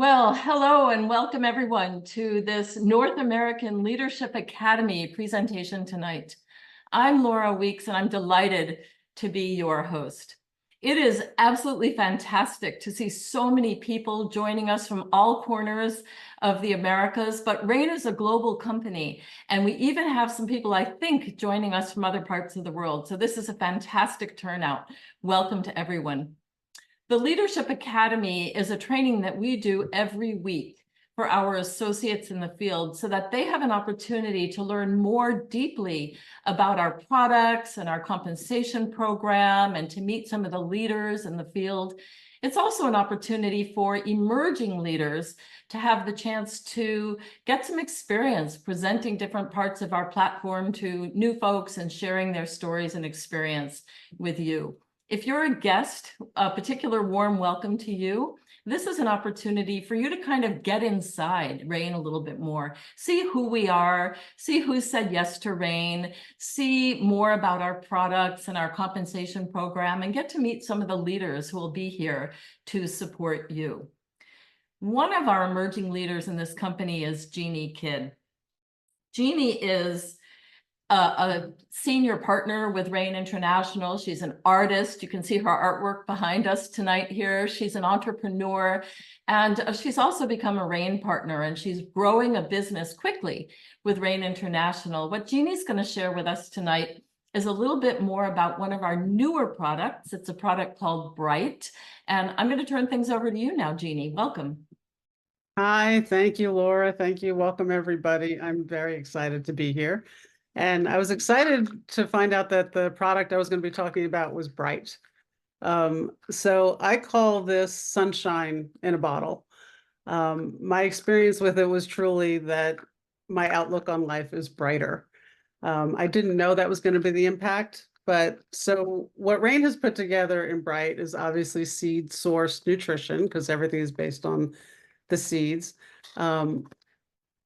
Well, hello and welcome everyone to this North American Leadership Academy presentation tonight. I'm Laura Weeks and I'm delighted to be your host. It is absolutely fantastic to see so many people joining us from all corners of the Americas, but RAIN is a global company, and we even have some people, I think, joining us from other parts of the world. So this is a fantastic turnout. Welcome to everyone. The Leadership Academy is a training that we do every week for our associates in the field so that they have an opportunity to learn more deeply about our products and our compensation program and to meet some of the leaders in the field. It's also an opportunity for emerging leaders to have the chance to get some experience presenting different parts of our platform to new folks and sharing their stories and experience with you. If you're a guest, a particular warm welcome to you. This is an opportunity for you to kind of get inside RAIN a little bit more, see who we are, see who said yes to RAIN, see more about our products and our compensation program, and get to meet some of the leaders who will be here to support you. One of our emerging leaders in this company is Jeannie Kidd. Jeannie is a senior partner with RAIN International. She's an artist. You can see her artwork behind us tonight here. She's an entrepreneur, and she's also become a RAIN partner, and she's growing a business quickly with RAIN International. What Jeannie's going to share with us tonight is a little bit more about one of our newer products. It's a product called Bright, and I'm going to turn things over to you now, Jeannie. Welcome. Hi, thank you, Laura. Thank you. Welcome, everybody. I'm very excited to be here. And I was excited to find out that the product I was going to be talking about was Bright. So I call this sunshine in a bottle. My experience with it was truly that my outlook on life is brighter. I didn't know that was going to be the impact, but so what RAIN has put together in Bright is obviously seed source nutrition, because everything is based on the seeds.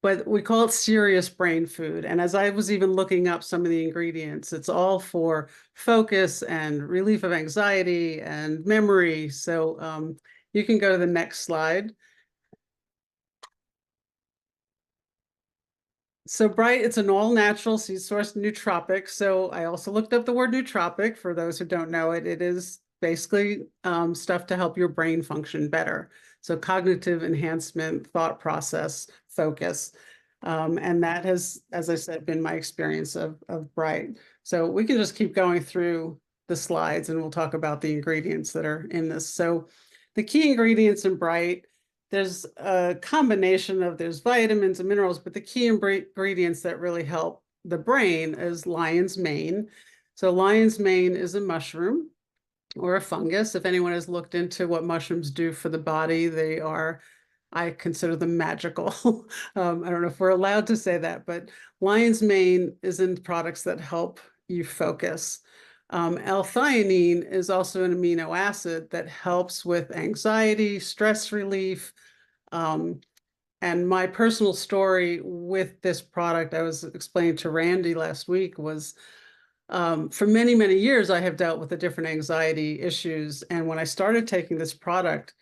But we call it serious brain food. And as I was even looking up some of the ingredients, it's all for focus and relief of anxiety and memory. So you can go to the next slide. So Bright, it's an all-natural seed source nootropic. So I also looked up the word nootropic. For those who don't know it, it is basically stuff to help your brain function better. So cognitive enhancement, thought process, focus. And that has, as I said, been my experience of Bright. So we can just keep going through the slides and we'll talk about the ingredients that are in this. So the key ingredients in Bright, there's a combination of, there's vitamins and minerals, but the key ingredients that really help the brain is lion's mane. So lion's mane is a mushroom or a fungus. If anyone has looked into what mushrooms do for the body, they are, I consider them magical. I don't know if we're allowed to say that, but lion's mane is in products that help you focus. L-theanine is also an amino acid that helps with anxiety, stress relief. And my personal story with this product, I was explaining to Randy last week, was for many, many years, I have dealt with the different anxiety issues. And when I started taking this product,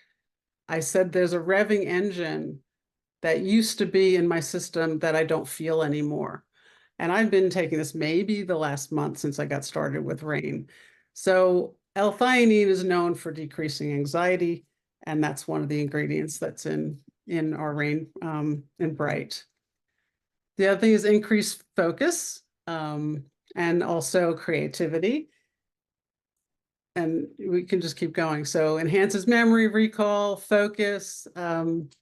I said, there's a revving engine that used to be in my system that I don't feel anymore. And I've been taking this maybe the last month since I got started with RAIN. So L-theanine is known for decreasing anxiety, and that's one of the ingredients that's in our RAIN in Bright. The other thing is increased focus and also creativity. And we can just keep going. So enhances memory, recall, focus. And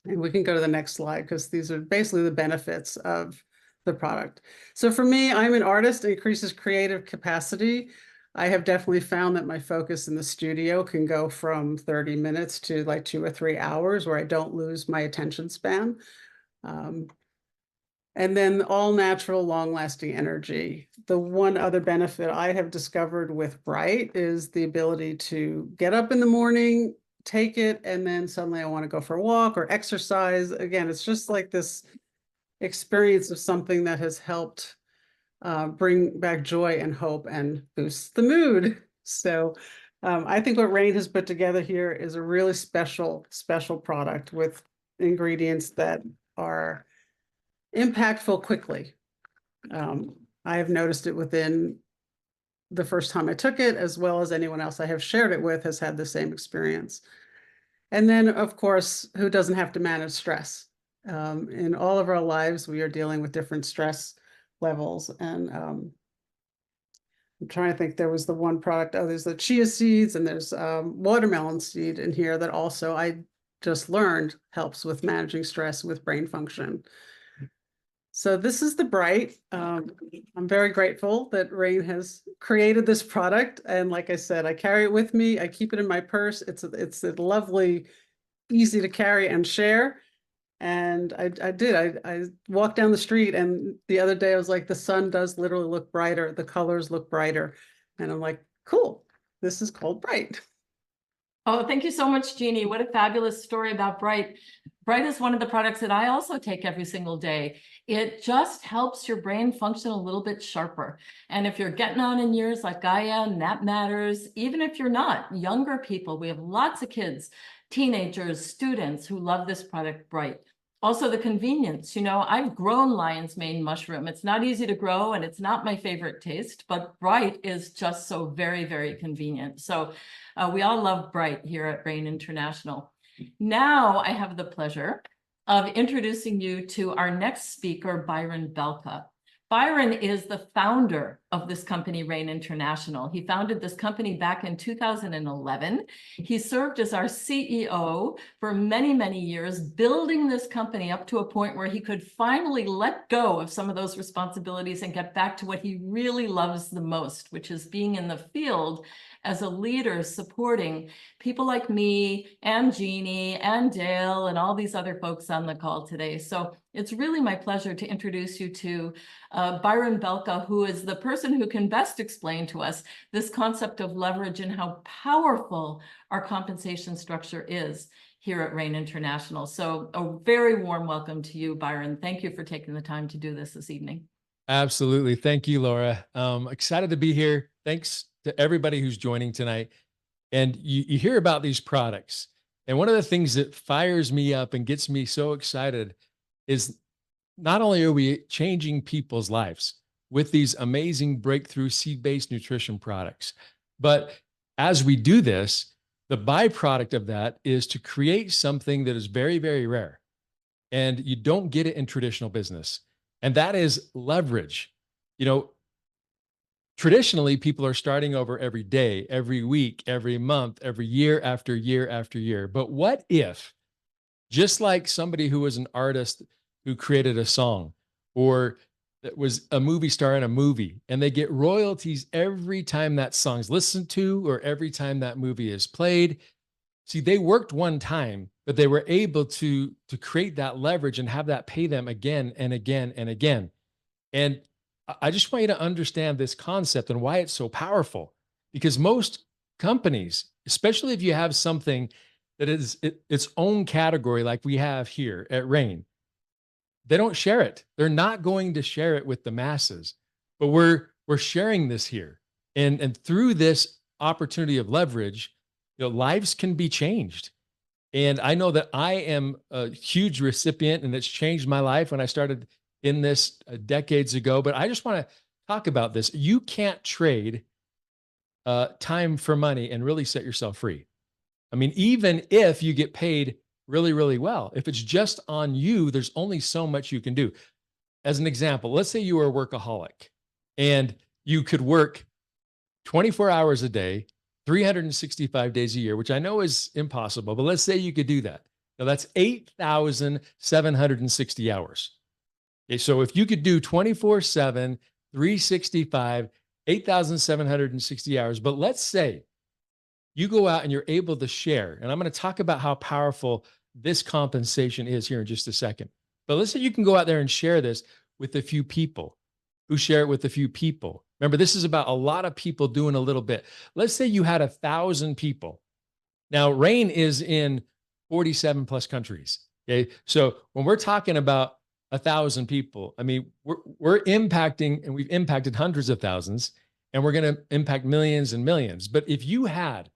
we can go to the next slide because these are basically the benefits of the product. So for me, I'm an artist. It increases creative capacity. I have definitely found that my focus in the studio can go from 30 minutes to like 2 or 3 hours where I don't lose my attention span. And then all natural, long-lasting energy. The one other benefit I have discovered with Bright is the ability to get up in the morning, take it, and then suddenly I want to go for a walk or exercise. Again, it's just like this experience of something that has helped bring back joy and hope and boost the mood. So I think what Rain has put together here is a really special product with ingredients that are impactful quickly. I have noticed it within the first time I took it, as well as anyone else I have shared it with has had the same experience. And then, of course, who doesn't have to manage stress? In all of our lives, we are dealing with different stress levels. And I'm trying to think, there was the one product, oh, there's the chia seeds and there's watermelon seed in here that also I just learned helps with managing stress with brain function. So this is the Bright. I'm very grateful that Rain has created this product. And like I said, I carry it with me. I keep it in my purse. It's a lovely, easy to carry and share. And I walked down the street, and the other day I was like, the sun does literally look brighter. The colors look brighter. And I'm like, cool, this is called Bright. Oh, thank you so much, Jeannie. What a fabulous story about Bright. Bright is one of the products that I also take every single day. It just helps your brain function a little bit sharper. And if you're getting on in years like I am, that matters. Even if you're not, younger people, we have lots of kids, teenagers, students who love this product, Bright. Also the convenience, I've grown lion's mane mushroom. It's not easy to grow and it's not my favorite taste, but Bright is just so very, very convenient. So we all love Bright here at Rain International. Now I have the pleasure of introducing you to our next speaker, Byron Belka. Byron is the founder of this company, Rain International. He founded this company back in 2011. He served as our CEO for many, many years, building this company up to a point where he could finally let go of some of those responsibilities and get back to what he really loves the most, which is being in the field as a leader, supporting people like me and Jeannie and Dale and all these other folks on the call today. So it's really my pleasure to introduce you to Byron Belka, who is the person who can best explain to us this concept of leverage and how powerful our compensation structure is here at Rain International. So a very warm welcome to you, Byron. Thank you for taking the time to do this evening. Absolutely. Thank you, Laura. Excited to be here. Thanks to everybody who's joining tonight. And you hear about these products. And one of the things that fires me up and gets me so excited is not only are we changing people's lives with these amazing breakthrough seed-based nutrition products, but as we do this, the byproduct of that is to create something that is very, very rare. And you don't get it in traditional business. And that is leverage. Traditionally, people are starting over every day, every week, every month, every year after year after year. But what if, just like somebody who was an artist who created a song, or that was a movie star in a movie, and they get royalties every time that song's listened to or every time that movie is played? See, they worked one time, but they were able to create that leverage and have that pay them again and again and again. And I just want you to understand this concept and why it's so powerful, because most companies, especially if you have something that is its own category, like we have here at Rain, they don't share it. They're not going to share it with the masses, but we're sharing this here. And through this opportunity of leverage, lives can be changed. And I know that I am a huge recipient, and it's changed my life when I started in this decades ago. But I just want to talk about this. You can't trade time for money and really set yourself free. I mean, even if you get paid really, really well, if it's just on you, there's only so much you can do. As an example, let's say you were a workaholic and you could work 24 hours a day, 365 days a year, which I know is impossible, but let's say you could do that. Now that's 8,760 hours. Okay, so if you could do 24/7, 365, 8,760 hours, but let's say you go out and you're able to share, and I'm going to talk about how powerful this compensation is here in just a second. But let's say you can go out there and share this with a few people who share it with a few people. Remember, this is about a lot of people doing a little bit. Let's say you had 1,000 people. Now, Rain is in 47 plus countries. Okay. So when we're talking about 1,000 people, I mean, we're impacting, and we've impacted hundreds of thousands. and we're going to impact millions and millions. But if you had,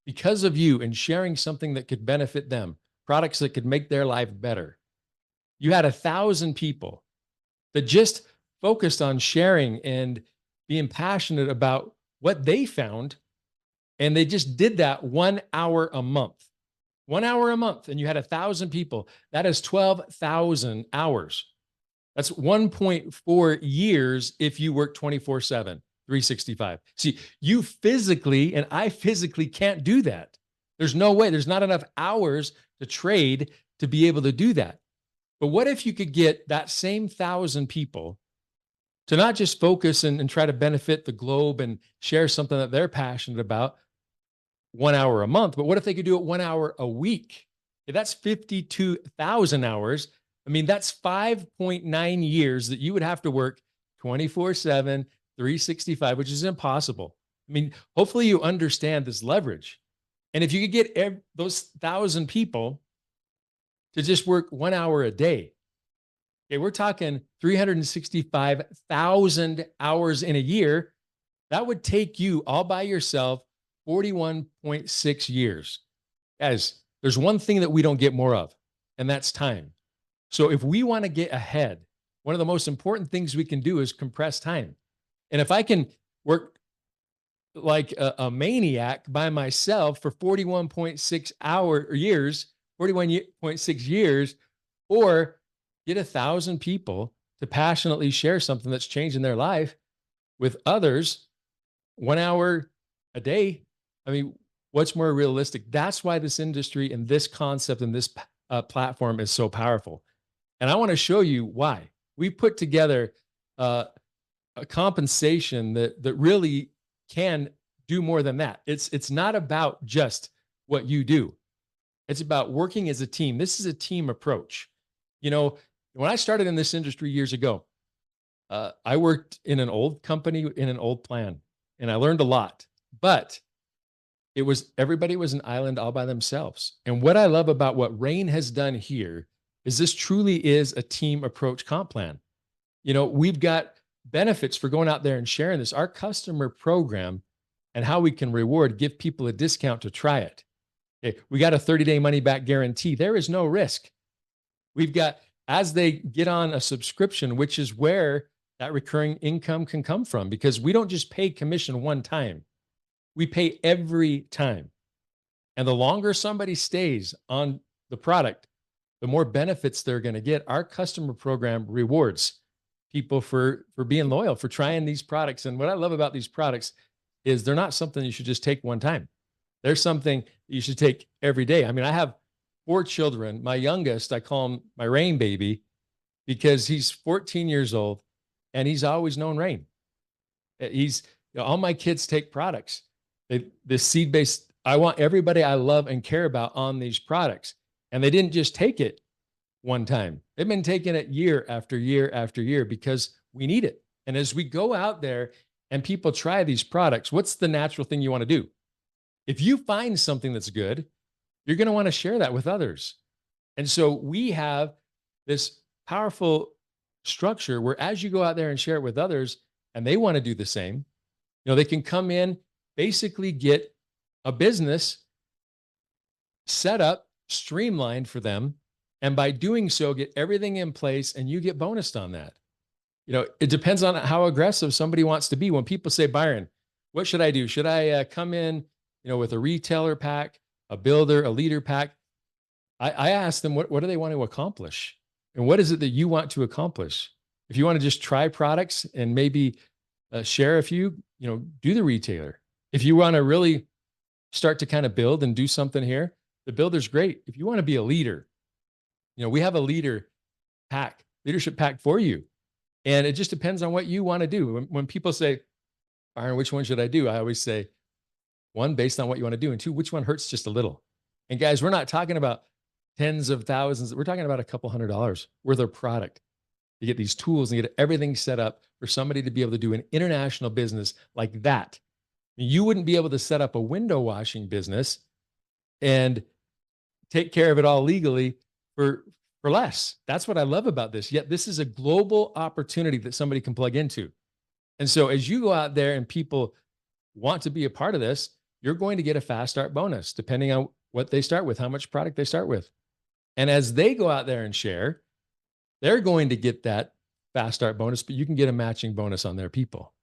because of you and sharing something that could benefit them, products that could make their life better, you had 1,000 people that just focused on sharing and being passionate about what they found. And they just did that 1 hour a month, 1 hour a month. And you had 1,000 people. That is 12,000 hours. That's 1.4 years if you work 24/7, 365. See, you physically and I physically can't do that. There's no way. There's not enough hours to trade to be able to do that. But what if you could get that same 1,000 people to not just focus and try to benefit the globe and share something that they're passionate about 1 hour a month, but what if they could do it 1 hour a week? If that's 52,000 hours. I mean, that's 5.9 years that you would have to work 24/7, 365, which is impossible. I mean, hopefully you understand this leverage. And if you could get those 1,000 people to just work 1 hour a day, okay, we're talking 365,000 hours in a year. That would take you all by yourself 41.6 years. Guys, there's one thing that we don't get more of, and that's time. So if we want to get ahead, one of the most important things we can do is compress time. And if I can work like a maniac by myself for 41.6 years, 41.6 years, or get 1,000 people to passionately share something that's changing their life with others 1 hour a day. I mean, what's more realistic? That's why this industry and this concept and this platform is so powerful. And I want to show you why. We put together a compensation that really can do more than that. It's not about just what you do. It's about working as a team. This is a team approach. You know, when I started in this industry years ago, I worked in an old company in an old plan, and I learned a lot. But everybody was an island all by themselves. And what I love about what Rain has done here is this truly is a team approach comp plan. You know, we've got benefits for going out there and sharing this. Our customer program and how we can give people a discount to try it. Okay, we got a 30-day money back guarantee. There is no risk. We've got, as they get on a subscription, which is where that recurring income can come from, because we don't just pay commission one time. We pay every time. And the longer somebody stays on the product, the more benefits they're going to get. Our customer program rewards people for being loyal, for trying these products. And what I love about these products is they're not something you should just take one time. They're something you should take every day. I mean, I have 4 children. My youngest, I call him my Rain baby because he's 14 years old and he's always known Rain. All my kids take products. This seed-based, I want everybody I love and care about on these products. And they didn't just take it one time. They've been taking it year after year after year because we need it. And as we go out there and people try these products, what's the natural thing you want to do? If you find something that's good, you're going to want to share that with others. And so we have this powerful structure where as you go out there and share it with others and they want to do the same, you know, they can come in, basically get a business set up, streamlined for them. And by doing so, get everything in place and you get bonused on that. You know, it depends on how aggressive somebody wants to be. When people say, Byron, what should I do? Should I come in, you know, with a retailer pack, a builder, a leader pack? I ask them, what do they want to accomplish? And what is it that you want to accomplish? If you want to just try products and maybe share a few, you know, do the retailer. If you want to really start to kind of build and do something here, the builder's great. If you want to be a leader, you know, we have a leadership pack for you. And it just depends on what you want to do. When people say, Byron, which one should I do? I always say, 1, based on what you want to do. And 2, which one hurts just a little? And guys, we're not talking about tens of thousands. We're talking about a couple $100 worth of product. You get these tools and get everything set up for somebody to be able to do an international business like that. You wouldn't be able to set up a window washing business and take care of it all legally for less. That's what I love about this. Yet this is a global opportunity that somebody can plug into. And so as you go out there and people want to be a part of this, you're going to get a fast start bonus depending on what they start with, how much product they start with. And as they go out there and share, they're going to get that fast start bonus, but you can get a matching bonus on their people.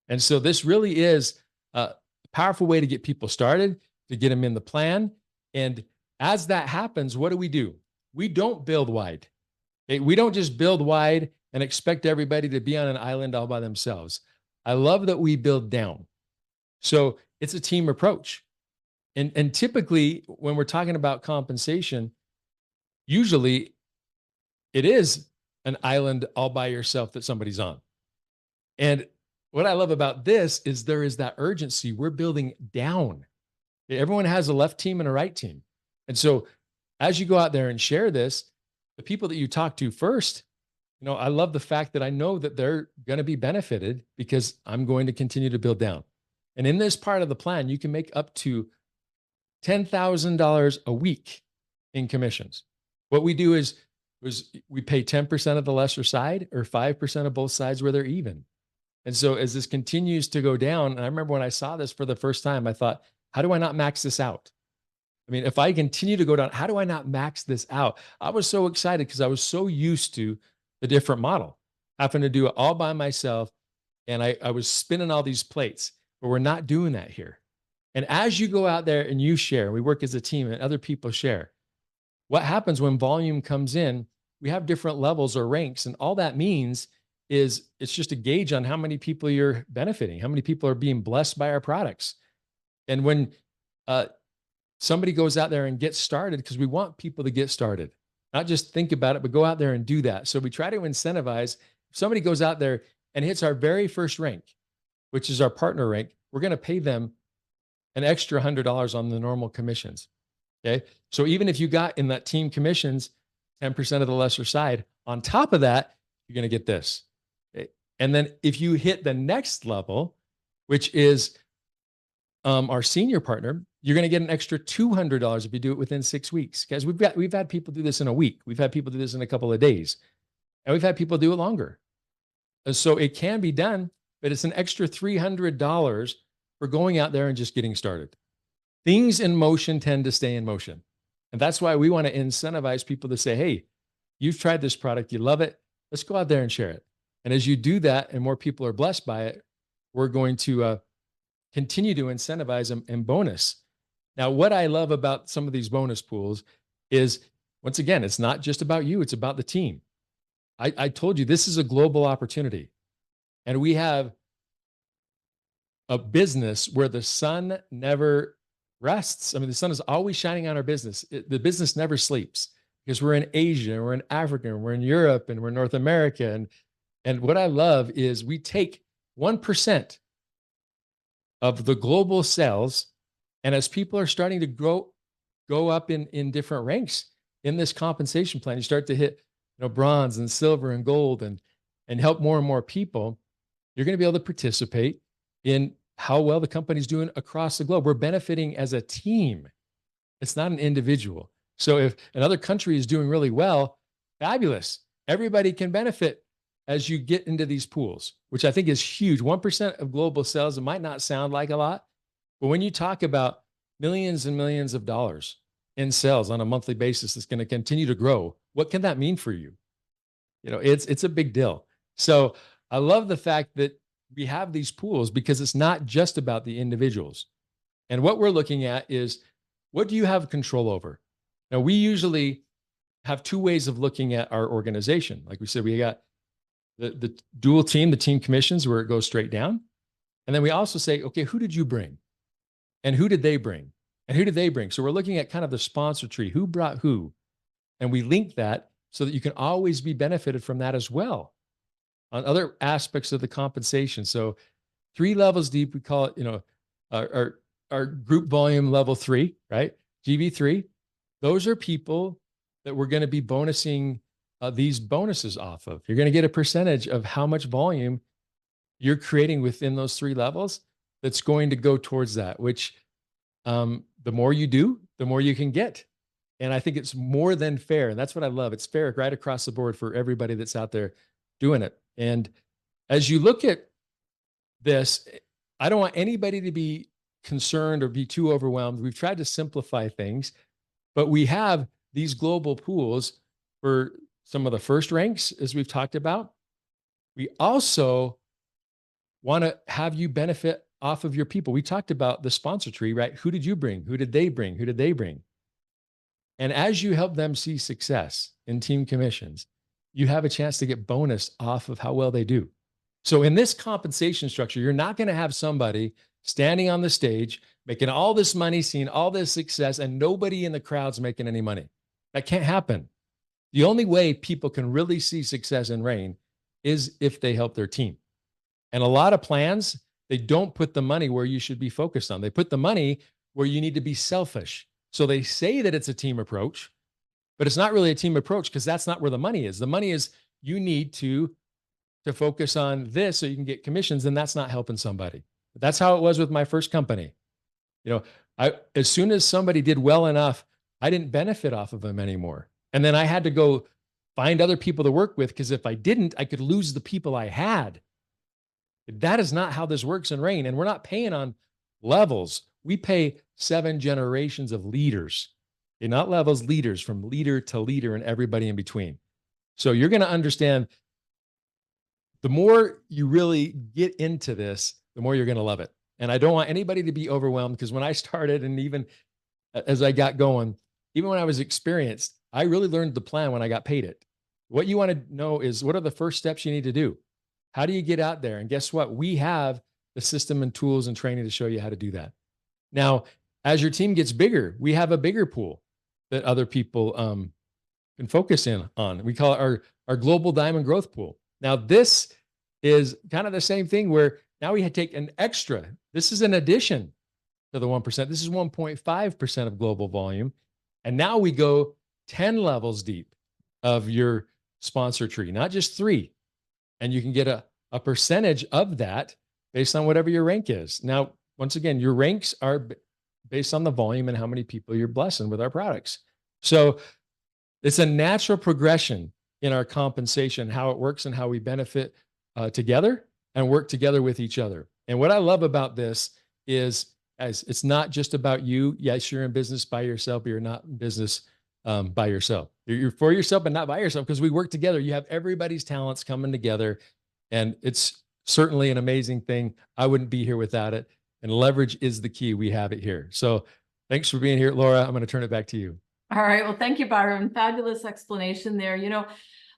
And so this really is a powerful way to get people started, to get them in the plan. And as that happens, what do? We don't build wide. We don't just build wide and expect everybody to be on an island all by themselves. I love that we build down. So it's a team approach. And typically when we're talking about compensation, usually it is an island all by yourself that somebody's on. And what I love about this is there is that urgency. We're building down. Everyone has a left team and a right team. And so as you go out there and share this, the people that you talk to first, I love the fact that I know that they're going to be benefited because I'm going to continue to build down. And in this part of the plan, you can make up to $10,000 a week in commissions. What we do is we pay 10% of the lesser side or 5% of both sides where they're even. And so as this continues to go down, and I remember when I saw this for the first time, I thought, how do I not max this out? I mean, if I continue to go down, how do I not max this out? I was so excited because I was so used to the different model, having to do it all by myself. And I was spinning all these plates, but we're not doing that here. And as you go out there and you share, we work as a team and other people share, what happens when volume comes in, we have different levels or ranks. And all that means is it's just a gauge on how many people you're benefiting, how many people are being blessed by our products. And when somebody goes out there and gets started, because we want people to get started, not just think about it, but go out there and do that. So we try to incentivize. If somebody goes out there and hits our very first rank, which is our partner rank, we're going to pay them an extra $100 on the normal commissions. Okay. So even if you got in that team commissions, 10% of the lesser side, on top of that, you're going to get this. Okay? And then if you hit the next level, which is our senior partner, you're going to get an extra $200 if you do it within 6 weeks. Guys, we've had people do this in a week. We've had people do this in a couple of days, and we've had people do it longer. And so it can be done, but it's an extra $300 for going out there and just getting started. Things in motion tend to stay in motion. And that's why we want to incentivize people to say, hey, you've tried this product, you love it, let's go out there and share it. And as you do that and more people are blessed by it, we're going to continue to incentivize them and bonus. Now, what I love about some of these bonus pools is, once again, it's not just about you, it's about the team. I told you this is a global opportunity. And we have a business where the sun never rests. I mean, the sun is always shining on our business. The business never sleeps because we're in Asia, we're in Africa, and we're in Europe, and we're in North America. And what I love is we take 1% of the global sales. And as people are starting to go up in different ranks in this compensation plan, you start to hit, bronze and silver and gold and help more and more people, you're going to be able to participate in how well the company's doing across the globe. We're benefiting as a team. It's not an individual. So if another country is doing really well, fabulous. Everybody can benefit as you get into these pools, which I think is huge. 1% of global sales, it might not sound like a lot, but when you talk about millions and millions of dollars in sales on a monthly basis that's going to continue to grow, what can that mean for you? It's a big deal. So I love the fact that we have these pools because it's not just about the individuals. And what we're looking at is, what do you have control over? Now, we usually have two ways of looking at our organization. Like we said, we got the dual team, the team commissions, where it goes straight down. And then we also say, okay, who did you bring? And who did they bring? And who did they bring? So we're looking at kind of the sponsor tree, who brought who? And we link that so that you can always be benefited from that as well on other aspects of the compensation. So 3 levels deep, we call it, our group volume level 3, right? GB3. Those are people that we're going to be bonusing these bonuses off of. You're going to get a percentage of how much volume you're creating within those 3 levels that's going to go towards that, which the more you do, the more you can get. And I think it's more than fair. And that's what I love. It's fair right across the board for everybody that's out there doing it. And as you look at this, I don't want anybody to be concerned or be too overwhelmed. We've tried to simplify things, but we have these global pools for some of the first ranks, as we've talked about. We also want to have you benefit off of your people. We talked about the sponsor tree, right? Who did you bring? Who did they bring? Who did they bring? And as you help them see success in team commissions, you have a chance to get bonus off of how well they do. So in this compensation structure, you're not going to have somebody standing on the stage, making all this money, seeing all this success, and nobody in the crowd's making any money. That can't happen. The only way people can really see success in Rain is if they help their team. And a lot of plans, they don't put the money where you should be focused on. They put the money where you need to be selfish. So they say that it's a team approach, but it's not really a team approach because that's not where the money is. The money is you need to focus on this so you can get commissions, and that's not helping somebody. But that's how it was with my first company. You know, as soon as somebody did well enough, I didn't benefit off of them anymore. And then I had to go find other people to work with, because if I didn't, I could lose the people I had. That is not how this works in Rain. And we're not paying on levels. We pay 7 generations of leaders. Okay, not levels, leaders, from leader to leader and everybody in between. So you're going to understand, the more you really get into this, the more you're going to love it. And I don't want anybody to be overwhelmed, because when I started, and even as I got going, even when I was experienced, I really learned the plan when I got paid it. What you want to know is, what are the first steps you need to do? How do you get out there? And guess what? We have the system and tools and training to show you how to do that. Now, as your team gets bigger, we have a bigger pool that other people can focus in on. We call it our global diamond growth pool. Now, this is kind of the same thing, where now we take an extra. This is an addition to the 1%. This is 1.5% of global volume. And now we go 10 levels deep of your sponsor tree, not just 3. And you can get a percentage of that based on whatever your rank is. Now, once again, your ranks are based on the volume and how many people you're blessing with our products. So it's a natural progression in our compensation, how it works and how we benefit together and work together with each other. And what I love about this is, as it's not just about you. Yes, you're in business by yourself, but you're not in business by yourself. You're for yourself, but not by yourself, because we work together. You have everybody's talents coming together, and it's certainly an amazing thing. I wouldn't be here without it. And leverage is the key. We have it here. So thanks for being here, Laura. I'm going to turn it back to you. All right. Well, thank you, Byron. Fabulous explanation there. You know,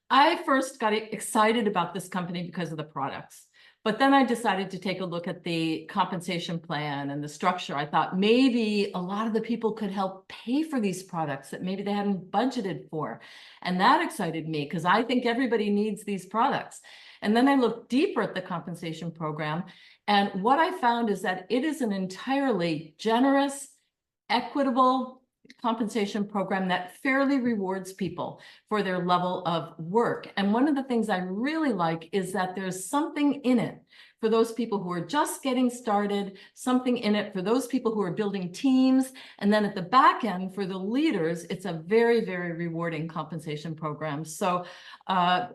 I first got excited about this company because of the products. But then I decided to take a look at the compensation plan and the structure. I thought maybe a lot of the people could help pay for these products that maybe they hadn't budgeted for. And that excited me, because I think everybody needs these products. And then I looked deeper at the compensation program. And what I found is that it is an entirely generous, equitable compensation program that fairly rewards people for their level of work. And one of the things I really like is that there's something in it for those people who are just getting started, something in it for those people who are building teams. And then at the back end, for the leaders, it's a very, very rewarding compensation program. So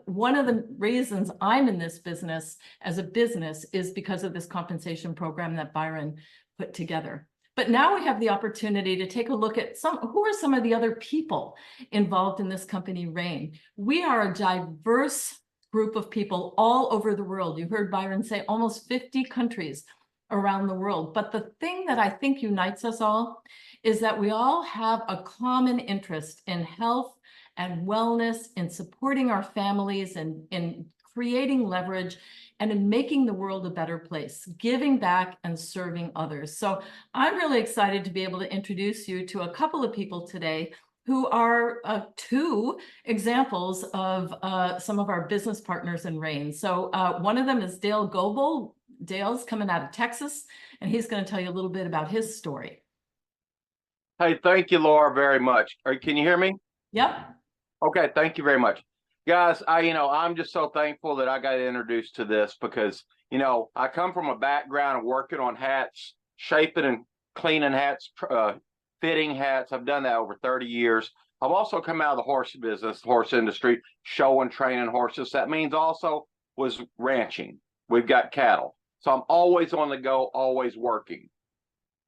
one of the reasons I'm in this business as a business is because of this compensation program that Byron put together. But now we have the opportunity to take a look at who are some of the other people involved in this company, Rain. We are a diverse group of people all over the world. You heard Byron say almost 50 countries around the world. But the thing that I think unites us all is that we all have a common interest in health and wellness, in supporting our families, and in creating leverage, and in making the world a better place, giving back and serving others. So I'm really excited to be able to introduce you to a couple of people today who are 2 examples of some of our business partners in Rain. So one of them is Dale Goebel. Dale's coming out of Texas, and he's going to tell you a little bit about his story. Hey, thank you, Laura, very much. Can you hear me? Yep. Okay, thank you very much. Guys, I'm just so thankful that I got introduced to this, because, I come from a background of working on hats, shaping and cleaning hats, fitting hats. I've done that over 30 years. I've also come out of the horse business, horse industry, showing, training horses. That means also was ranching. We've got cattle. So I'm always on the go, always working.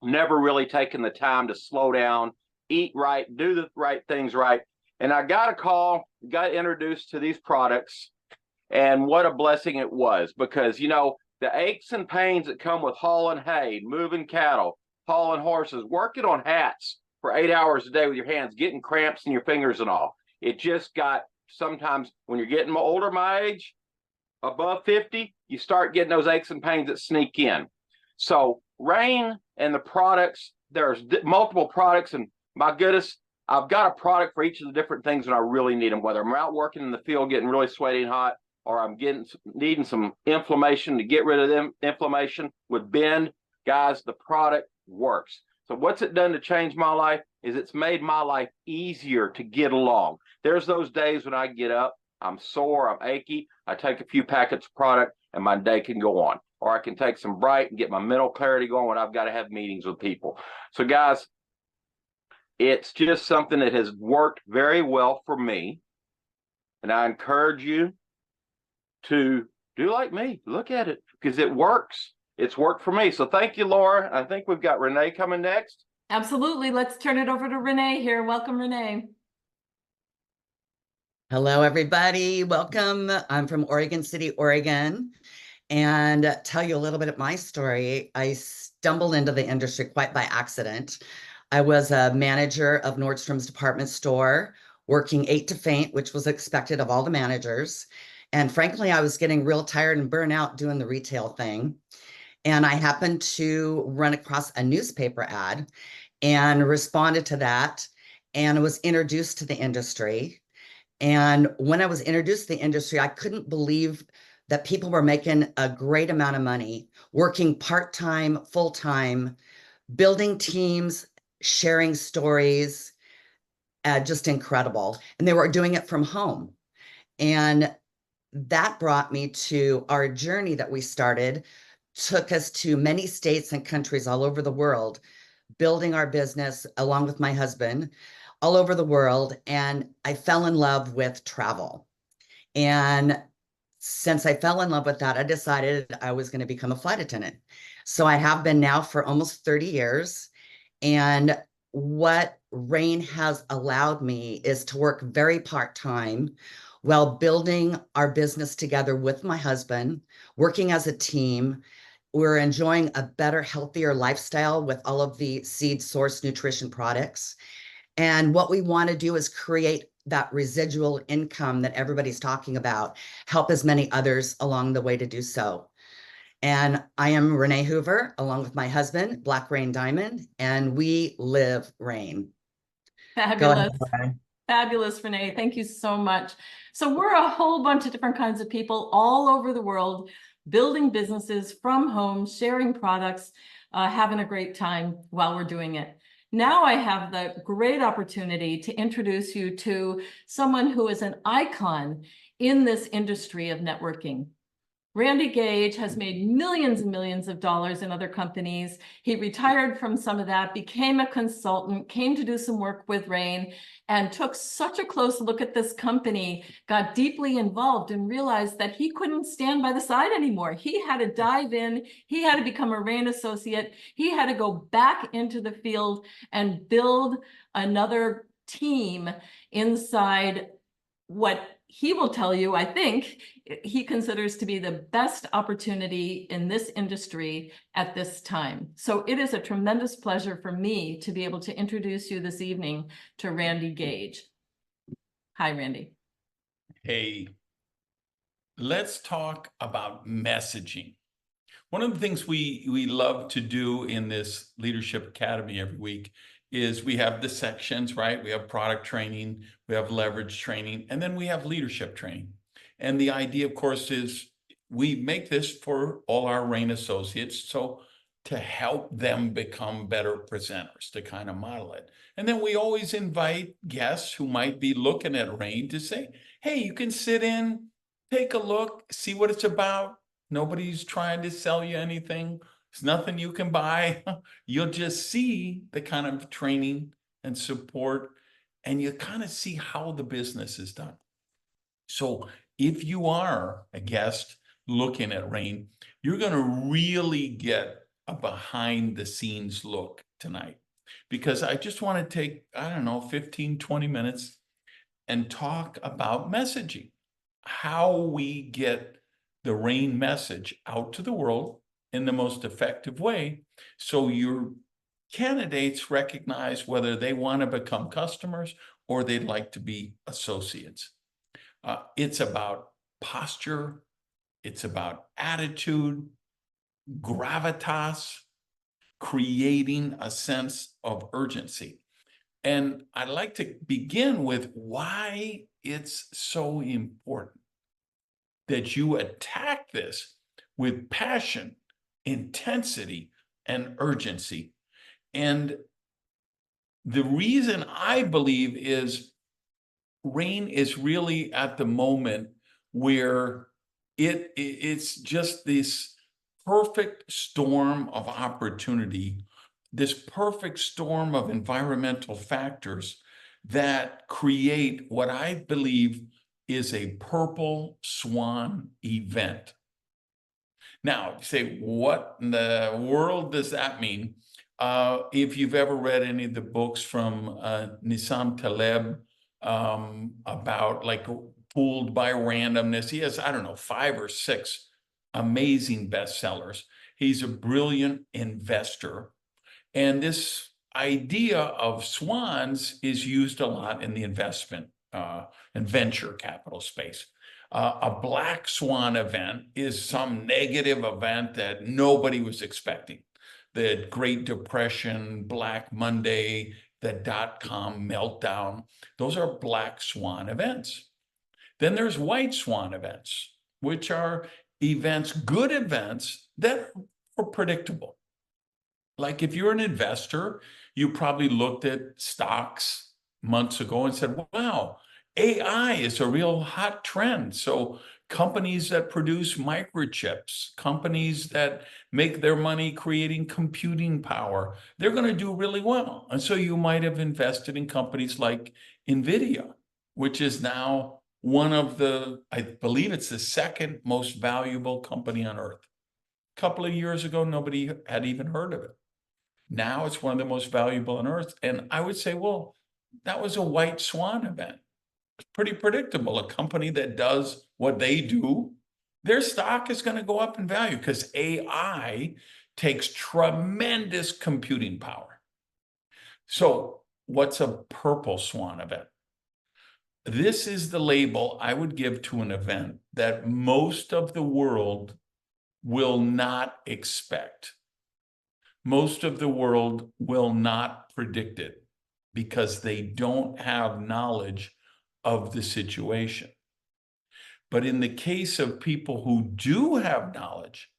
Never really taking the time to slow down, eat right, do the right things right. And I got a call, got introduced to these products, and what a blessing it was, because, you know, the aches and pains that come with hauling hay, moving cattle, hauling horses, working on hats for 8 hours a day with your hands, getting cramps in your fingers and all. It just got, sometimes when you're getting older, my age, above 50, you start getting those aches and pains that sneak in. So Rain and the products, there's multiple products, and my goodness, I've got a product for each of the different things that I really need them, whether I'm out working in the field getting really sweaty and hot, or I'm needing some inflammation to get rid of them inflammation with Bend. Guys, the product works. So what's it done to change my life is it's made my life easier to get along. There's those days when I get up, I'm sore, I'm achy, I take a few packets of product and my day can go on. Or I can take some Bright and get my mental clarity going when I've got to have meetings with people. So guys, it's just something that has worked very well for me. And I encourage you to do like me, look at it, because it works. It's worked for me. So thank you, Laura. I think we've got Renee coming next. Absolutely. Let's turn it over to Renee here. Welcome, Renee. Hello, everybody. Welcome. I'm from Oregon City, Oregon. And tell you a little bit of my story. I stumbled into the industry quite by accident. I was a manager of Nordstrom's department store, working 8 to faint, which was expected of all the managers. And frankly, I was getting real tired and burnt out doing the retail thing. And I happened to run across a newspaper ad and responded to that and was introduced to the industry. And when I was introduced to the industry, I couldn't believe that people were making a great amount of money, working part-time, full-time, building teams, sharing stories, just incredible. And they were doing it from home. And that brought me to our journey that we started, took us to many states and countries all over the world, building our business along with my husband all over the world. And I fell in love with travel. And since I fell in love with that, I decided I was going to become a flight attendant. So I have been now for almost 30 years. And what Rain has allowed me is to work very part-time while building our business together with my husband, working as a team. We're enjoying a better, healthier lifestyle with all of the seed source nutrition products. And what we want to do is create that residual income that everybody's talking about, help as many others along the way to do so. And I am Renee Hoover, along with my husband, Black Rain Diamond, and we live Rain. Fabulous. Fabulous, Renee. Thank you so much. So we're a whole bunch of different kinds of people all over the world, building businesses from home, sharing products, having a great time while we're doing it. Now I have the great opportunity to introduce you to someone who is an icon in this industry of networking. Randy Gage has made millions and millions of dollars in other companies. He retired from some of that, became a consultant, came to do some work with Rain, and took such a close look at this company, got deeply involved, and realized that he couldn't stand by the side anymore. He had to dive in. He had to become a Rain associate. He had to go back into the field and build another team inside what he will tell you, I think, he considers to be the best opportunity in this industry at this time. So it is a tremendous pleasure for me to be able to introduce you this evening to Randy Gage. Hi, Randy. Hey, let's talk about messaging. One of the things we love to do in this Leadership Academy every week is we have the sections, right? We have product training, we have leverage training, and then we have leadership training. And the idea, of course, is we make this for all our Rain associates, so to help them become better presenters, to kind of model it. And then we always invite guests who might be looking at Rain to say, hey, you can sit in, take a look, see what it's about. Nobody's trying to sell you anything. There's nothing you can buy. You'll just see the kind of training and support, and you kind of see how the business is done. So if you are a guest looking at Rain, you're going to really get a behind the scenes look tonight, because I just want to take, I don't know, 15, 20 minutes and talk about messaging, how we get the RAIN message out to the world in the most effective way, so your candidates recognize whether they want to become customers or they'd like to be associates. It's about posture, it's about attitude, gravitas, creating a sense of urgency. And I'd like to begin with why it's so important that you attack this with passion, intensity, and urgency. And the reason I believe is RAIN is really at the moment where it's just this perfect storm of opportunity, this perfect storm of environmental factors that create what I believe is a purple swan event. Now, you say, what in the world does that mean? If you've ever read any of the books from Nissim Taleb about like Fooled by Randomness, he has, I don't know, 5 or 6 amazing bestsellers. He's a brilliant investor. And this idea of swans is used a lot in the investment and venture capital space. A black swan event is some negative event that nobody was expecting. The Great Depression, Black Monday, the dot-com meltdown, those are black swan events. Then there's white swan events, which are events, good events that are predictable. Like if you're an investor, you probably looked at stocks months ago and said, wow, AI is a real hot trend. So companies that produce microchips, companies that make their money creating computing power, they're going to do really well. And so you might have invested in companies like NVIDIA, which is now one of the, I believe it's the second most valuable company on earth. A couple of years ago, nobody had even heard of it. Now it's one of the most valuable on earth. And I would say, well, that was a white swan event. It's pretty predictable. A company that does what they do, their stock is going to go up in value because AI takes tremendous computing power. So what's a purple swan event? This is the label I would give to an event that most of the world will not expect. Most of the world will not predict it because they don't have knowledge of the situation. But in the case of people who do have knowledge,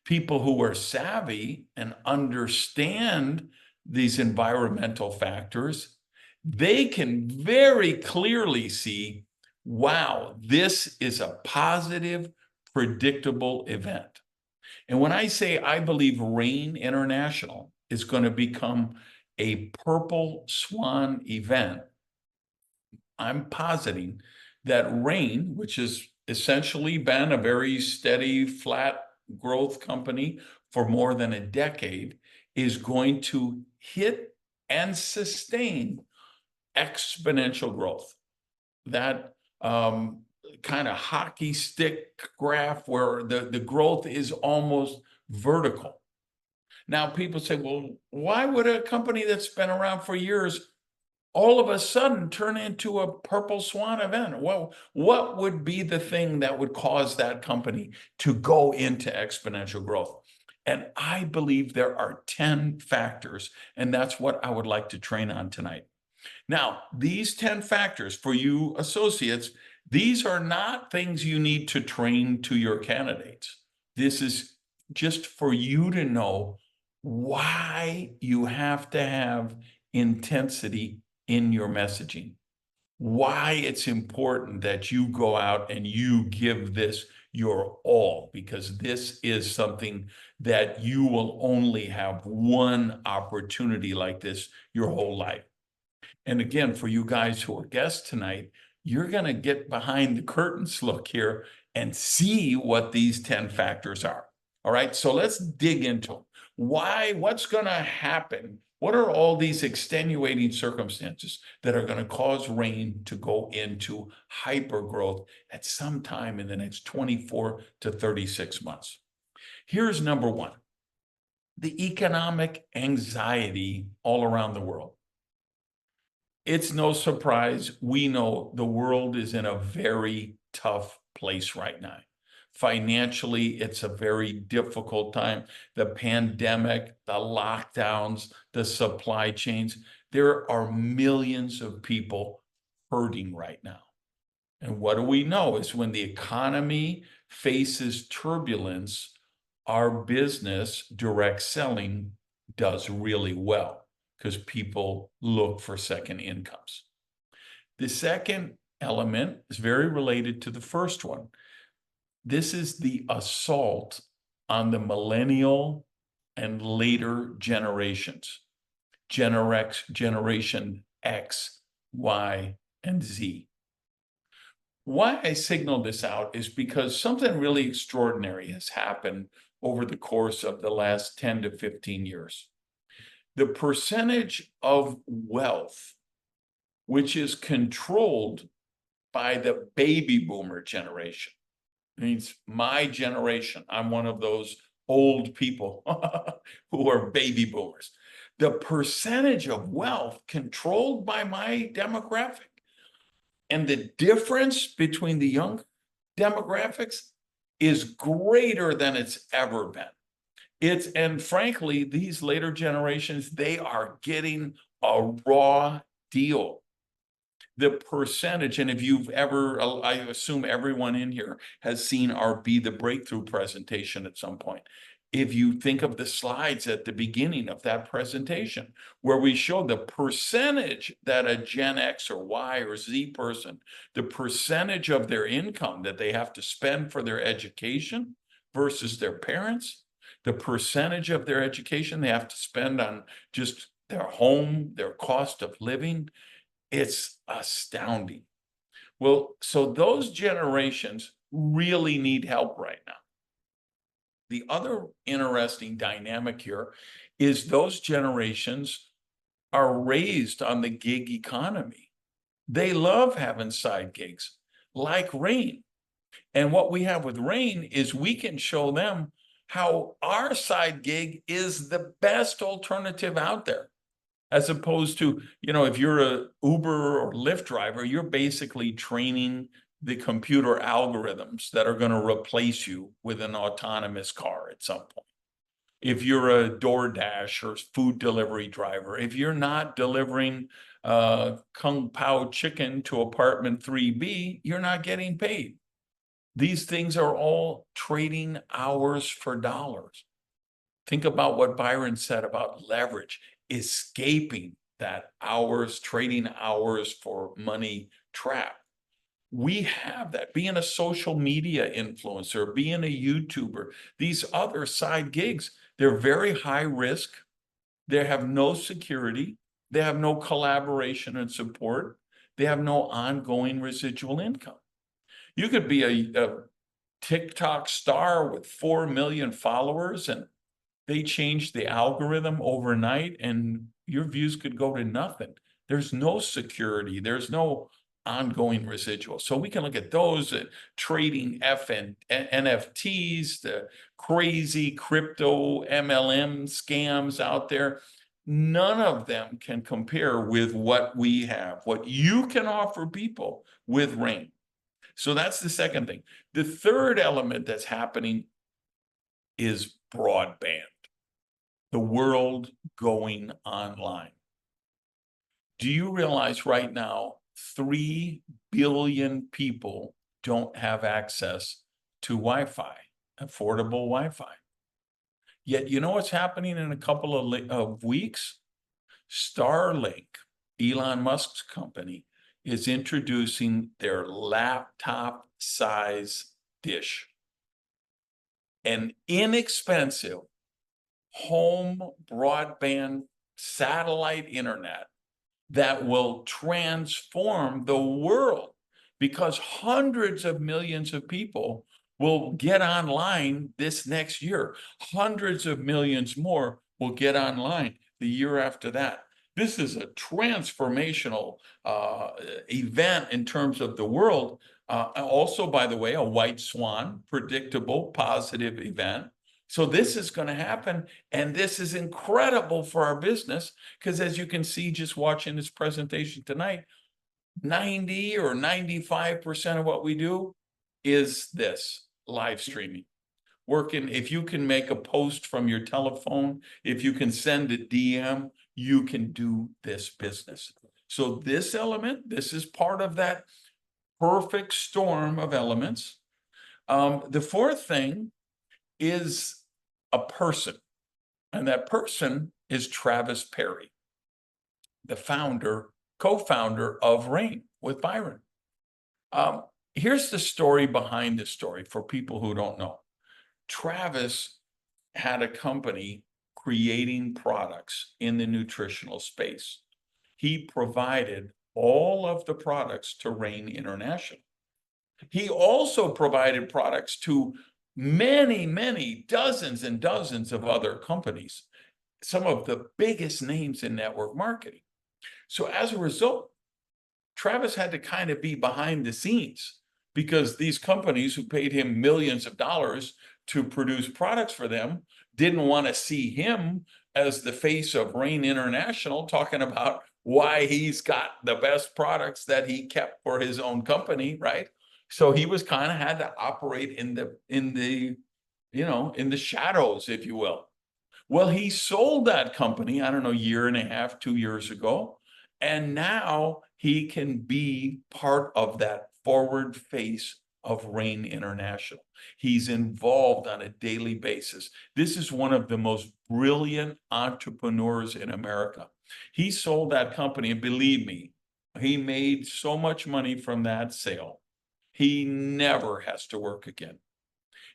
people who are savvy and understand these environmental factors, they can very clearly see, wow, this is a positive, predictable event. And when I say I believe RAIN International is going to become a purple swan event, I'm positing that RAIN, which has essentially been a very steady, flat growth company for more than a decade, is going to hit and sustain exponential growth. That kind of hockey stick graph where the growth is almost vertical. Now people say, well, why would a company that's been around for years all of a sudden turn into a purple swan event? Well, what would be the thing that would cause that company to go into exponential growth? And I believe there are 10 factors, and that's what I would like to train on tonight. Now, these 10 factors for you associates, these are not things you need to train to your candidates. This is just for you to know why you have to have intensity in your messaging, why it's important that you go out and you give this your all, because this is something that you will only have one opportunity like this your whole life. And again, for you guys who are guests tonight, you're going to get behind the curtains look here and see what these 10 factors are. All right, so let's dig into them. Why? What's going to happen? What are all these extenuating circumstances that are going to cause rain to go into hyper growth at some time in the next 24 to 36 months? Here's number one: the economic anxiety all around the world. It's no surprise. We know the world is in a very tough place right now. Financially, it's a very difficult time. The pandemic, the lockdowns, the supply chains, there are millions of people hurting right now. And what do we know is when the economy faces turbulence, our business, direct selling, does really well because people look for second incomes. The second element is very related to the first one. This is the assault on the millennial and later generations, Generation X, Y, and Z. Why I signal this out is because something really extraordinary has happened over the course of the last 10 to 15 years. The percentage of wealth, which is controlled by the baby boomer generation, means my generation, I'm one of those old people who are baby boomers. The percentage of wealth controlled by my demographic and the difference between the young demographics is greater than it's ever been. And frankly, these later generations, they are getting a raw deal. The percentage, and if you've ever, I assume everyone in here has seen our Be the Breakthrough presentation at some point. If you think of the slides at the beginning of that presentation, where we show the percentage that a Gen X or Y or Z person, the percentage of their income that they have to spend for their education versus their parents, the percentage of their education they have to spend on just their home, their cost of living, it's astounding. Well, so those generations really need help right now. The other interesting dynamic here is those generations are raised on the gig economy. They love having side gigs like Rain. And what we have with Rain is we can show them how our side gig is the best alternative out there. As opposed to, if you're a Uber or Lyft driver, you're basically training the computer algorithms that are going to replace you with an autonomous car at some point. If you're a DoorDash or food delivery driver, if you're not delivering Kung Pao chicken to apartment 3B, you're not getting paid. These things are all trading hours for dollars. Think about what Byron said about leverage, escaping that trading hours for money trap. We have that. Being a social media influencer, being a YouTuber, these other side gigs, they're very high risk. They have no security. They have no collaboration and support. They have no ongoing residual income. You could be a TikTok star with 4 million followers and they changed the algorithm overnight and your views could go to nothing. There's no security. There's no ongoing residual. So we can look at those trading NFTs, the crazy crypto MLM scams out there. None of them can compare with what we have, what you can offer people with Rain. So that's the second thing. The third element that's happening is broadband. The world going online. Do you realize right now 3 billion people don't have access to Wi-Fi, affordable Wi-Fi? Yet you know what's happening in a couple of weeks? Starlink, Elon Musk's company, is introducing their laptop size dish. An inexpensive home broadband satellite internet that will transform the world because hundreds of millions of people will get online this next year. Hundreds of millions more will get online the year after that. This is a transformational event in terms of the world. Also, by the way, a white swan, predictable, positive event. So this is going to happen, and this is incredible for our business because, as you can see, just watching this presentation tonight, 90 or 95% of what we do is this live streaming. Working, if you can make a post from your telephone, if you can send a DM, you can do this business. So this element, this is part of that perfect storm of elements. The fourth thing is a person, and that person is Travis Perry, the founder, co-founder of RAIN with Byron. Here's the story behind the story for people who don't know. Travis had a company creating products in the nutritional space. He provided all of the products to RAIN International. He also provided products to many, many dozens and dozens of other companies, some of the biggest names in network marketing. So as a result, Travis had to kind of be behind the scenes because these companies who paid him millions of dollars to produce products for them didn't want to see him as the face of RAIN International talking about why he's got the best products that he kept for his own company, right? So he was kind of had to operate in the shadows, if you will. Well, he sold that company, I don't know, year and a half, 2 years ago, and now he can be part of that forward face of RAIN International. He's involved on a daily basis. This is one of the most brilliant entrepreneurs in America. He sold that company, and believe me, he made so much money from that sale. He never has to work again.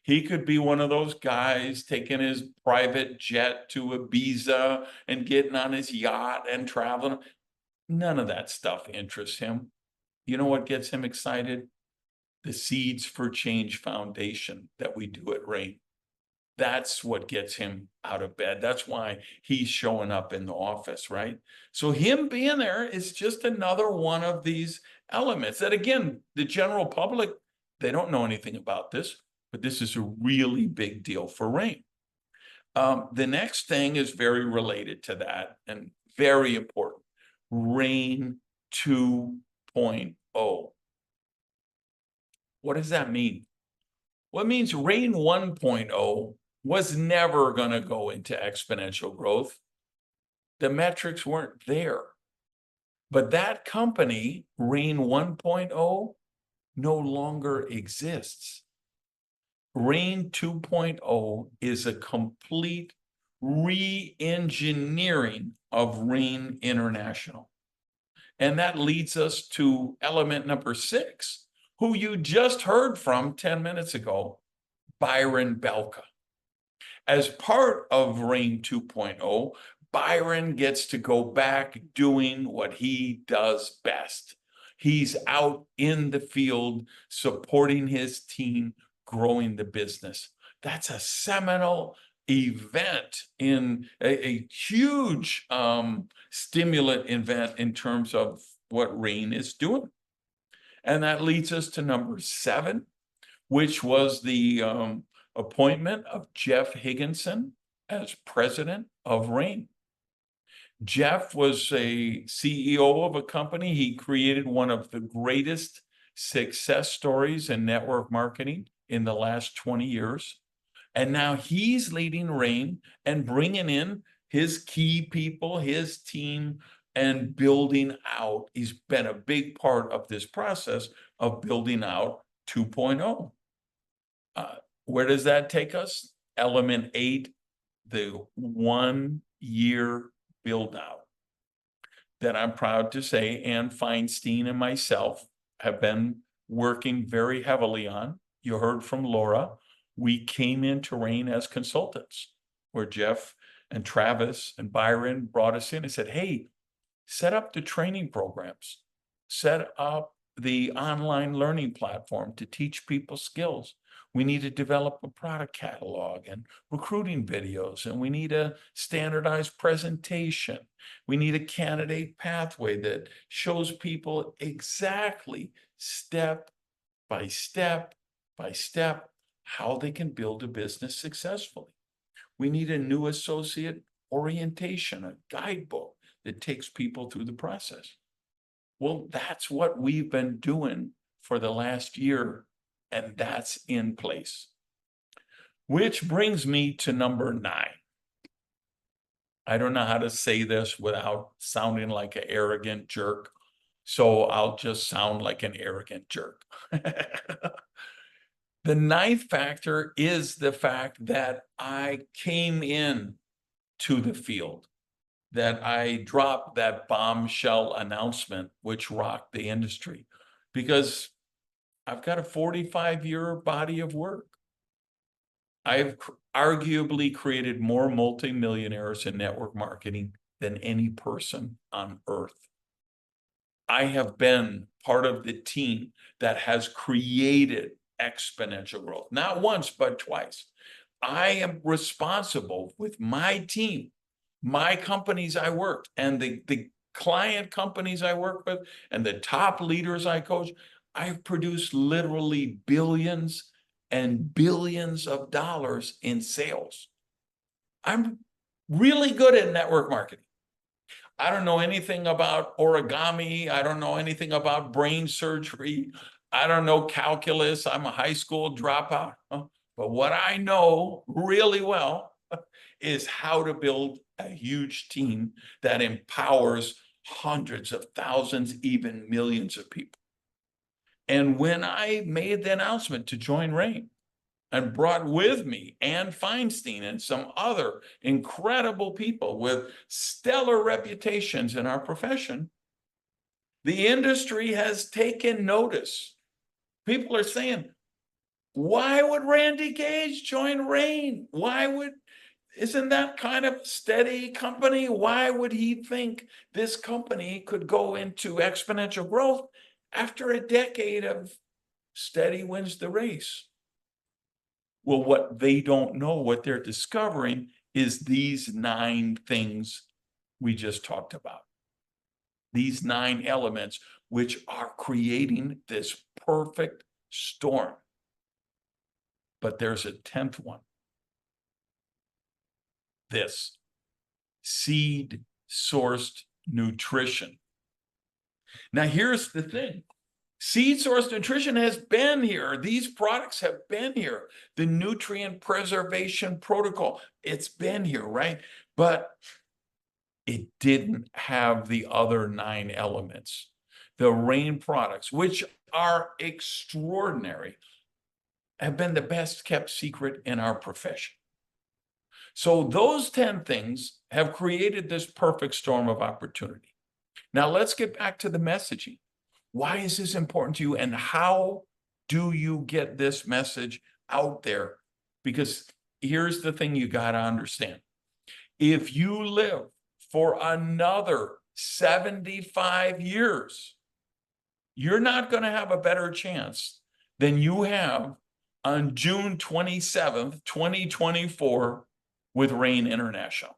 He could be one of those guys taking his private jet to Ibiza and getting on his yacht and traveling. None of that stuff interests him. You know what gets him excited? The Seeds for Change Foundation that we do at RAIN. That's what gets him out of bed. That's why he's showing up in the office, right? So him being there is just another one of these elements that, again, the general public, they don't know anything about this, but this is a really big deal for RAIN. The next thing is very related to that and very important. RAIN 2.0. What does that mean? Well, it means RAIN 1.0 was never going to go into exponential growth. The metrics weren't there. But that company, RAIN 1.0, no longer exists. RAIN 2.0 is a complete re-engineering of RAIN International. And that leads us to element number 6, who you just heard from 10 minutes ago, Byron Belka. As part of RAIN 2.0, Byron gets to go back doing what he does best. He's out in the field supporting his team, growing the business. That's a seminal event in a huge stimulant event in terms of what RAIN is doing. And that leads us to number 7, which was the appointment of Jeff Higginson as president of RAIN. Jeff was a CEO of a company. He created one of the greatest success stories in network marketing in the last 20 years. And now he's leading RAIN and bringing in his key people, his team, and building out. He's been a big part of this process of building out 2.0. Where does that take us? Element 8, the 1-year build out that I'm proud to say Ann Feinstein and myself have been working very heavily on. You heard from Laura. We came into RAIN as consultants, where Jeff and Travis and Byron brought us in and said, hey, set up the training programs, set up the online learning platform to teach people skills. We need to develop a product catalog and recruiting videos, and we need a standardized presentation. We need a candidate pathway that shows people exactly step by step by step how they can build a business successfully. We need a new associate orientation, a guidebook that takes people through the process. Well, that's what we've been doing for the last year, and that's in place. Which brings me to number 9. I don't know how to say this without sounding like an arrogant jerk, so I'll just sound like an arrogant jerk. The 9th factor is the fact that I came in to the field, that I dropped that bombshell announcement, which rocked the industry, because I've got a 45-year body of work. I've arguably created more multimillionaires in network marketing than any person on earth. I have been part of the team that has created exponential growth, not once, but twice. I am responsible with my team, my companies I work, and the client companies I work with, and the top leaders I coach. I've produced literally billions and billions of dollars in sales. I'm really good at network marketing. I don't know anything about origami. I don't know anything about brain surgery. I don't know calculus. I'm a high school dropout. But what I know really well is how to build a huge team that empowers hundreds of thousands, even millions of people. And when I made the announcement to join RAIN and brought with me Ann Feinstein and some other incredible people with stellar reputations in our profession, the industry has taken notice. People are saying, why would Randy Gage join RAIN? Isn't that kind of a steady company? Why would he think this company could go into exponential growth after a decade of steady wins the race? Well, what they don't know, what they're discovering, is these 9 things we just talked about. These 9 elements, which are creating this perfect storm. But there's a 10th one. This seed-sourced nutrition. Now, here's the thing. Seed-sourced nutrition has been here. These products have been here. The nutrient preservation protocol, it's been here, right? But it didn't have the other 9 elements. The RAIN products, which are extraordinary, have been the best kept secret in our profession. So those 10 things have created this perfect storm of opportunity. Now let's get back to the messaging. Why is this important to you, and how do you get this message out there? Because here's the thing you got to understand. If you live for another 75 years, you're not going to have a better chance than you have on June 27th, 2024 with RAIN International.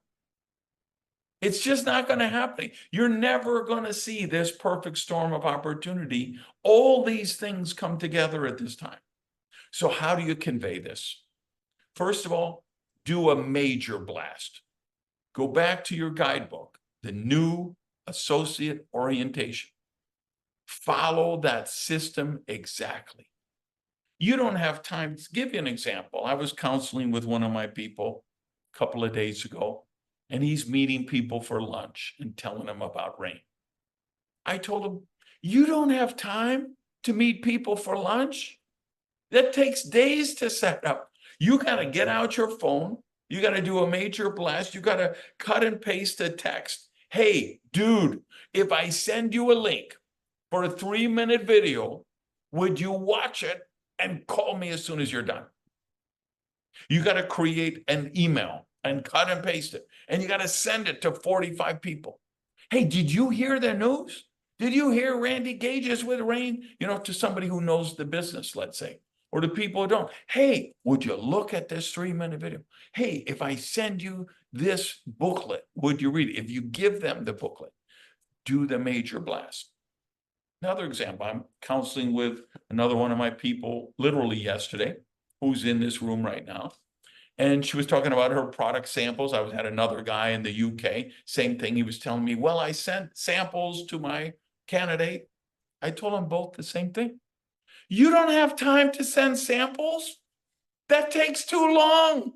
It's just not going to happen. You're never going to see this perfect storm of opportunity. All these things come together at this time. So how do you convey this? First of all, do a major blast. Go back to your guidebook, the new associate orientation. Follow that system exactly. You don't have time. To give you an example, I was counseling with one of my people a couple of days ago, and he's meeting people for lunch and telling them about RAIN. I told him, you don't have time to meet people for lunch? That takes days to set up. You got to get out your phone. You got to do a major blast. You got to cut and paste a text. Hey, dude, if I send you a link for a 3-minute video, would you watch it and call me as soon as you're done? You got to create an email and cut and paste it. And you got to send it to 45 people. Hey, did you hear the news? Did you hear Randy Gage is with RAIN? You know, to somebody who knows the business, let's say. Or the people who don't, hey, would you look at this 3-minute video? Hey, if I send you this booklet, would you read it? If you give them the booklet, do the major blast. Another example, I'm counseling with another one of my people literally yesterday, who's in this room right now. And she was talking about her product samples. I had another guy in the UK, same thing. He was telling me, well, I sent samples to my candidate. I told them both the same thing. You don't have time to send samples? That takes too long.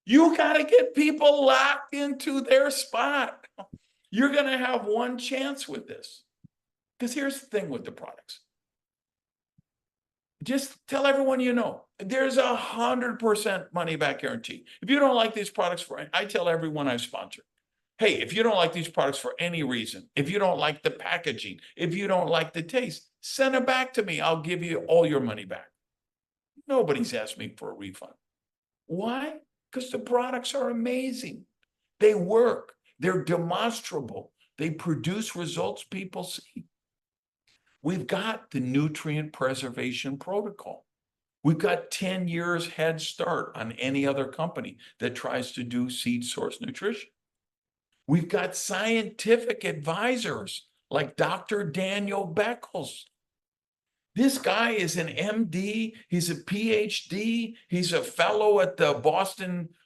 You got to get people locked into their spot. You're going to have one chance with this. Because here's the thing with the products. Just tell everyone you know, there's 100% money back guarantee. If you don't like these products, I tell everyone I've sponsored, hey, if you don't like these products for any reason, if you don't like the packaging, if you don't like the taste, send them back to me. I'll give you all your money back. Nobody's asked me for a refund. Why? Because the products are amazing. They work. They're demonstrable. They produce results people see. We've got the nutrient preservation protocol. We've got 10 years head start on any other company that tries to do seed source nutrition. We've got scientific advisors like Dr. Daniel Beckles. This guy is an MD, he's a PhD, he's a fellow at the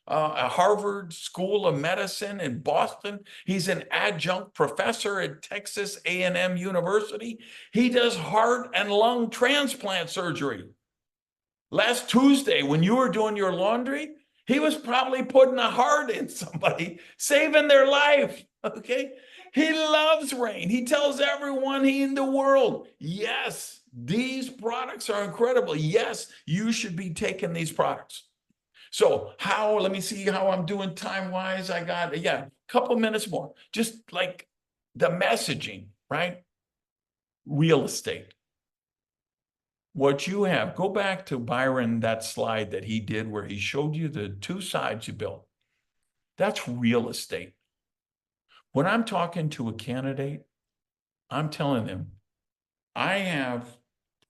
Harvard School of Medicine in Boston. He's an adjunct professor at Texas A&M University. He does heart and lung transplant surgery. Last Tuesday, when you were doing your laundry, he was probably putting a heart in somebody, saving their life, okay? He loves rain. He tells everyone in the world, yes, these products are incredible. Yes, you should be taking these products. So let me see how I'm doing time-wise. I got, a couple minutes more. Just like the messaging, right? Real estate. What you have, go back to Byron, that slide that he did where he showed you the two sides you built. That's real estate. When I'm talking to a candidate, I'm telling them, I have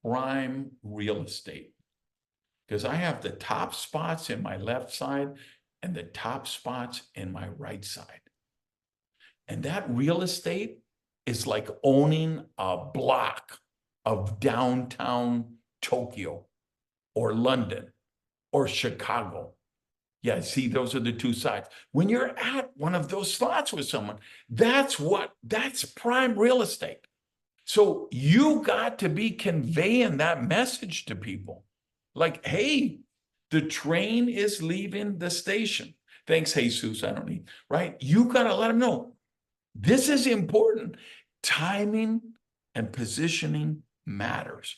prime real estate because I have the top spots in my left side and the top spots in my right side. And that real estate is like owning a block of downtown Tokyo or London or Chicago. Yeah, see, those are the two sides. When you're at one of those slots with someone, that's prime real estate. So you got to be conveying that message to people. Like, hey, the train is leaving the station. Thanks, Jesus, I don't need, right? You got to let them know. This is important. Timing and positioning matters.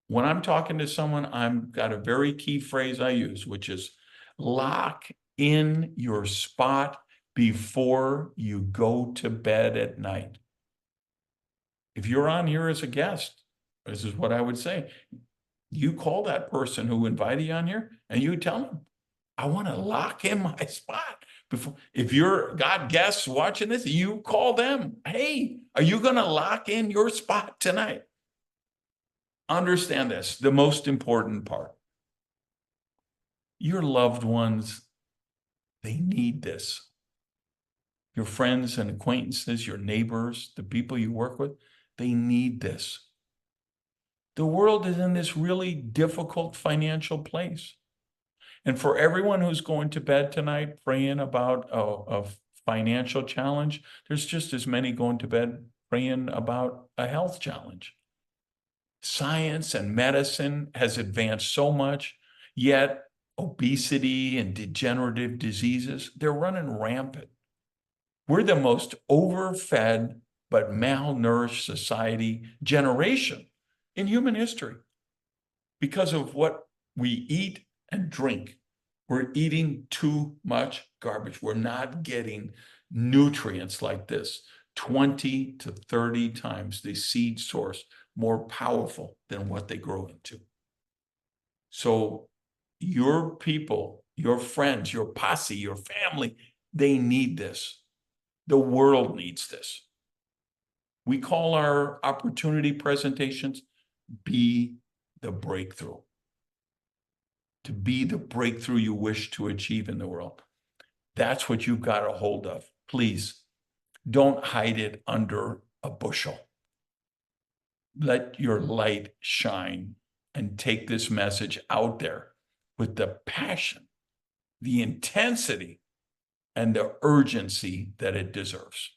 When I'm talking to someone, I've got a very key phrase I use, which is lock in your spot before you go to bed at night. If you're on here as a guest, this is what I would say. You call that person who invited you on here and you tell them, I want to lock in my spot. If you're got guests watching this, you call them. Hey, are you going to lock in your spot tonight? Understand this, the most important part. Your loved ones, they need this. Your friends and acquaintances, your neighbors, the people you work with, they need this. The world is in this really difficult financial place. And for everyone who's going to bed tonight praying about a financial challenge, there's just as many going to bed praying about a health challenge. Science and medicine has advanced so much, yet obesity and degenerative diseases, they're running rampant. We're the most overfed but malnourished society generation in human history because of what we eat and drink. We're eating too much garbage. We're not getting nutrients like this 20 to 30 times the seed source more powerful than what they grow into. So your people, your friends, your posse, your family, they need this. The world needs this. We call our opportunity presentations Be the Breakthrough. to be the breakthrough you wish to achieve in the world. That's what you've got a hold of. Please don't hide it under a bushel. Let your light shine and take this message out there with the passion, the intensity, and the urgency that it deserves.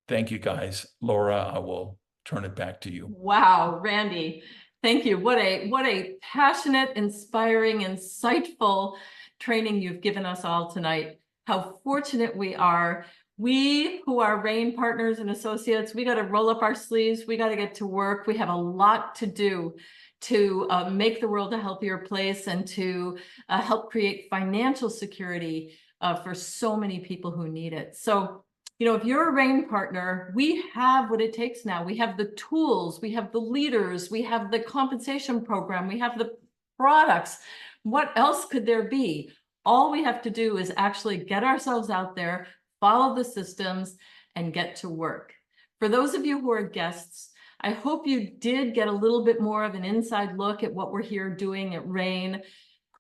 Thank you, guys. Laura, I will turn it back to you. Wow, Randy, thank you. What a passionate, inspiring, insightful training you've given us all tonight. How fortunate we are. We who are RAIN partners and associates, we got to roll up our sleeves. We got to get to work. We have a lot to do to make the world a healthier place and to help create financial security for so many people who need it. So, you know, if you're a RAIN partner, we have what it takes now. We have the tools, we have the leaders, we have the compensation program, we have the products. What else could there be? All we have to do is actually get ourselves out there, follow the systems, and get to work. For those of you who are guests, I hope you did get a little bit more of an inside look at what we're here doing at RAIN.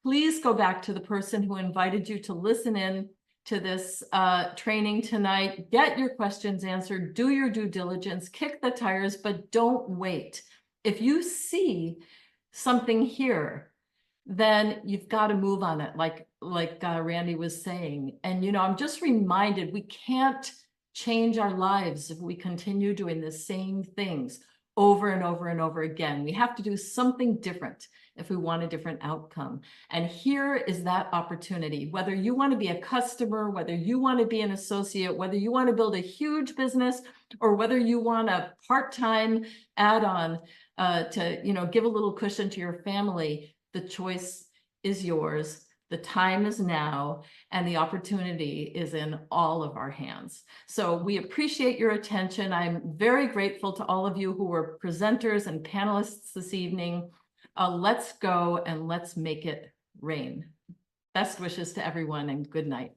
Please go back to the person who invited you to listen in to this training tonight. Get your questions answered, do your due diligence, kick the tires, but don't wait. If you see something here, then you've got to move on it, like Randy was saying. And, you know, I'm just reminded we can't change our lives if we continue doing the same things over and over and over again. We have to do something different if we want a different outcome. And here is that opportunity. Whether you want to be a customer, whether you want to be an associate, whether you want to build a huge business, or whether you want a part-time add-on to, you know, give a little cushion to your family, the choice is yours. The time is now, and the opportunity is in all of our hands. So we appreciate your attention. I'm very grateful to all of you who were presenters and panelists this evening. Let's go and let's make it rain. Best wishes to everyone and good night.